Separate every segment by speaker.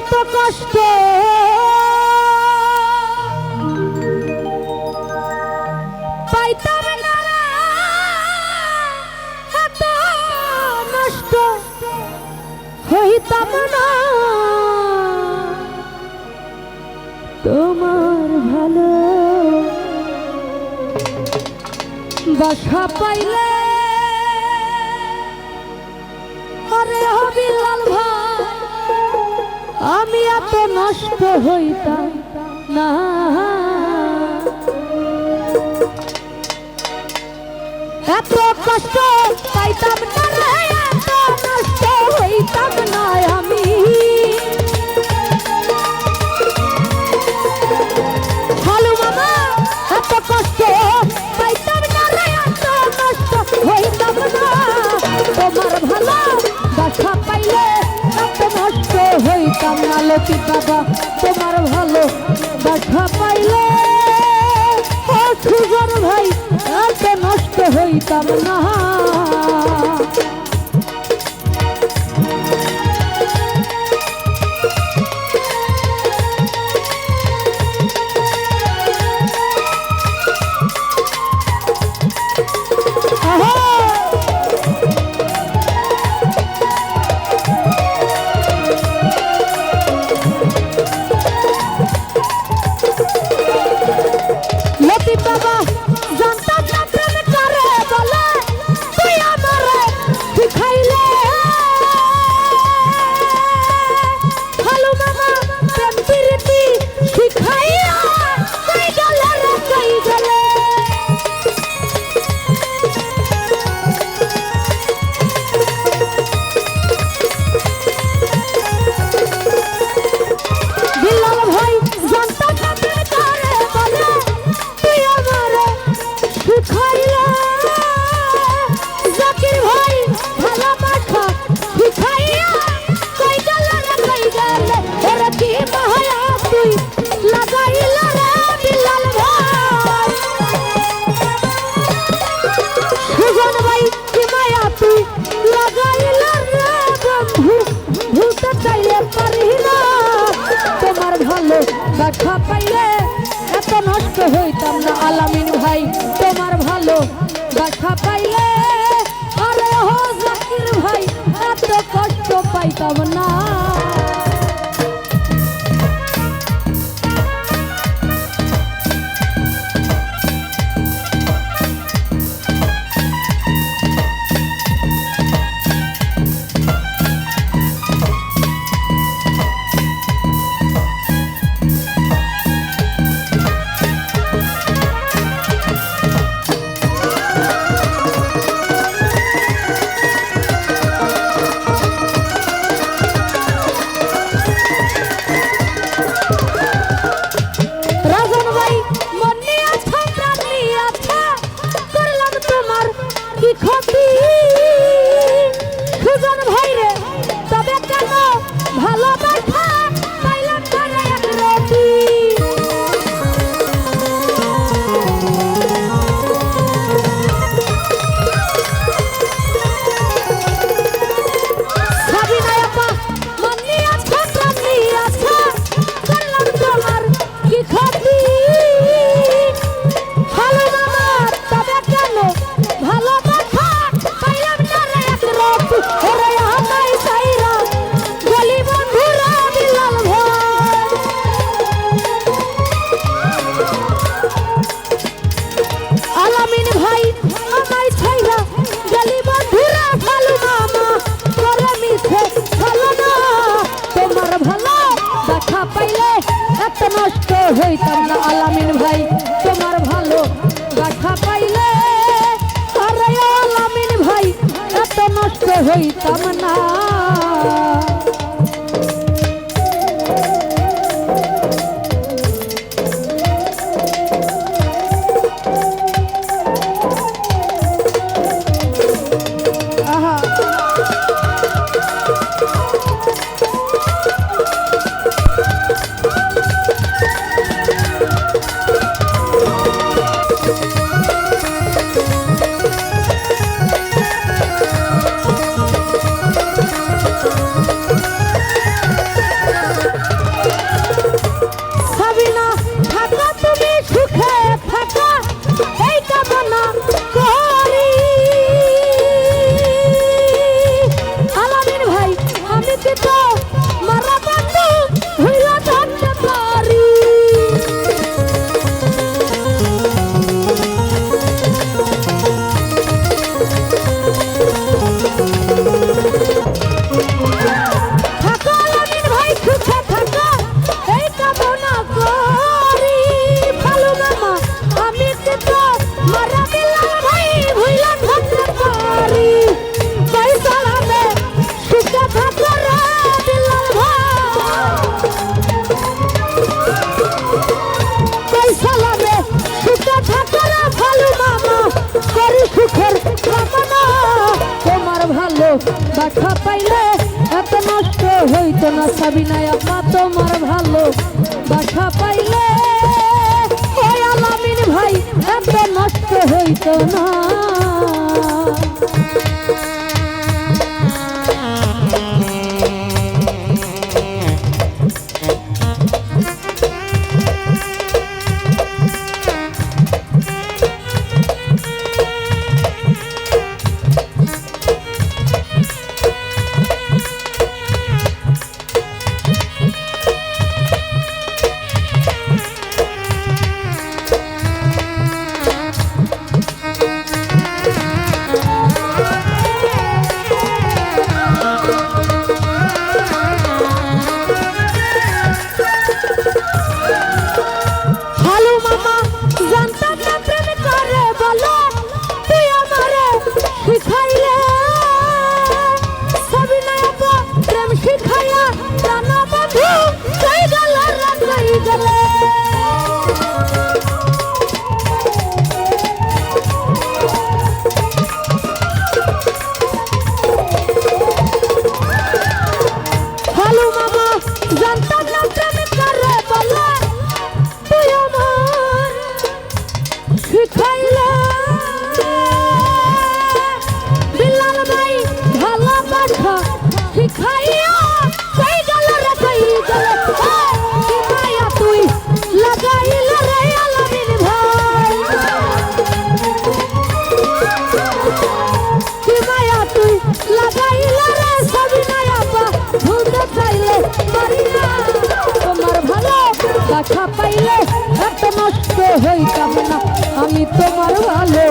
Speaker 1: এত কষ্ট পাইতাম না রে, এত নষ্ট হইতাম না তোমার ভালো বাসা পাইলে। আরে বিলাল ভাই আমি এত নষ্ট হইতাম না, এত কষ্ট পাইতাম না রে, এত নষ্ট হইতাম না আমি। হালু মামা এত কষ্ট পাইতাম না রে, এত নষ্ট হইতাম না তোমার ভালো বাসা পাইলে, এত নষ্ট হইতাম না লতি বাবা তোমার ভালো বাসা পাইলে। ও সুজন ভাই এত নষ্ট হইতাম না। বাবা জানতা প্রেম করে বলে তুই আমারে শিখাইলে। হালু মামা প্রেম প্রীতি শিখাইয়া কই গেলে রে কই গেলে। বিলাল ভাই জানতা প্রেম করে বলে শিখাইলা, জাকির ভাই ভালোবাসা শিখাইয়া কই গেলে রে কই গেলে। ওরে কি মায়া তুই লাগাইলা রে বিলাল ভাই, সুজন ভাই কি মায়া তুই লাগাইলা রে বন্ধু, ভুলতে চাইলে পারি না তোমার ভালো বাসা পাইলে, এত নষ্ট হইতাম না আলামিন ভাই তোমার ভালো বাসা পাইলে। আরে হো জাকির ভাই এত কষ্ট পাইতাম না। ক্ষতি সুজন ভাই রে তবে কেন ভালোবাসা পাইলাম না রে এক রতি। সাবিনা আপা মন নিয়ে আছো প্রাণ নিয়ে আছো করলাম তোমার কি ক্ষতি। ভালো মামা তবে কেন ভালোবাসা আলামিন ভাই আমায় ছাইরা গলি বন্ধুরা ভালো মামা করে মিছে ভালো না তোমার ভালো দেখা পাইলে এত নষ্ট হইতাম না আলামিন ভাই তোমার ভালো দেখা পাইলে। আরে আলামিন ভাই এত নষ্ট হইতাম না। দেখা পাইলে এত নষ্ট হইতো না সাবিনা আপা তোমার ভালো দেখা পাইলে ওই আলামিন ভাই এত নষ্ট হইতো না। দেখা পাইলে এত নষ্ট হইতাম না আমি তোমার ভালো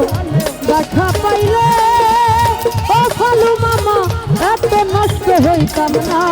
Speaker 1: দেখা পাইলে ও ফালু মামা এত নষ্ট হইতাম না।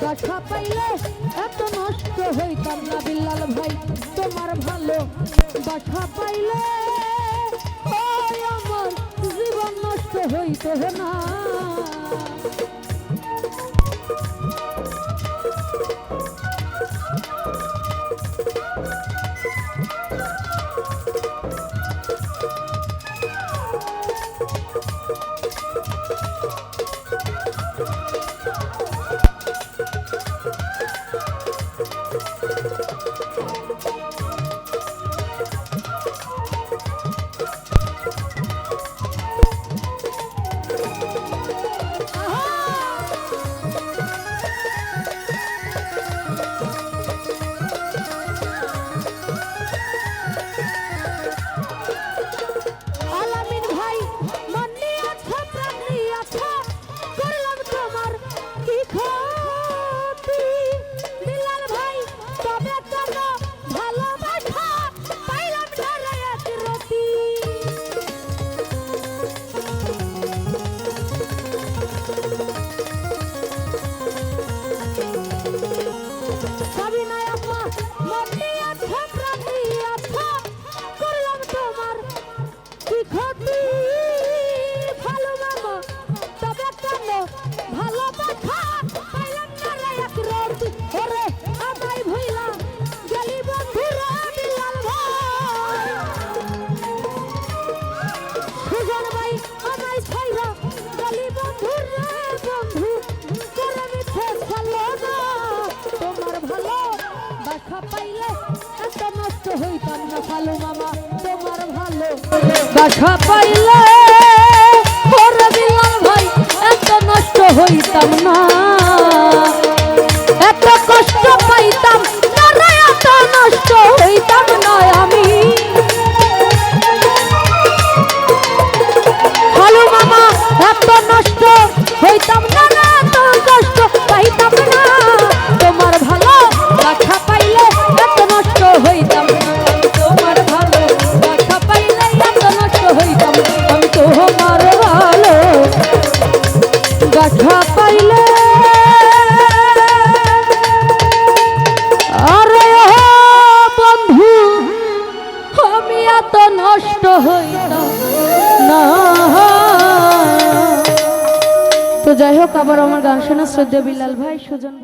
Speaker 1: দেখা পাইলে এত নষ্ট হইতাম না বিল্লাল ভাই তোমার ভালো দেখা পাইলে আমার জীবন নষ্ট হইতো না। পাইলে এত নষ্ট হইতাম না ভালো মামা তোমার ভালো দেখা পাইলে ওরে বিলাল ভাই এত নষ্ট হইতাম না এত কষ্ট পাইতাম না রে এত নষ্ট হইতাম না আমি ভালো মামা এত নষ্ট হইতাম না না এত কষ্ট পাইতাম না তোমার ভালো দেখা পাইলে এত নষ্ট হইতাম না তোমার ভালো দেখা পাইলে এত নষ্ট হইতাম আমি তোমার ভালো দেখা পাইলে আরে বন্ধু আমি এত নষ্ট হইতাম না। তো যাই হোক আবার আমার গান শোনা শ্রদ্ধেয় বিলাল ভাই সুজন ভাই।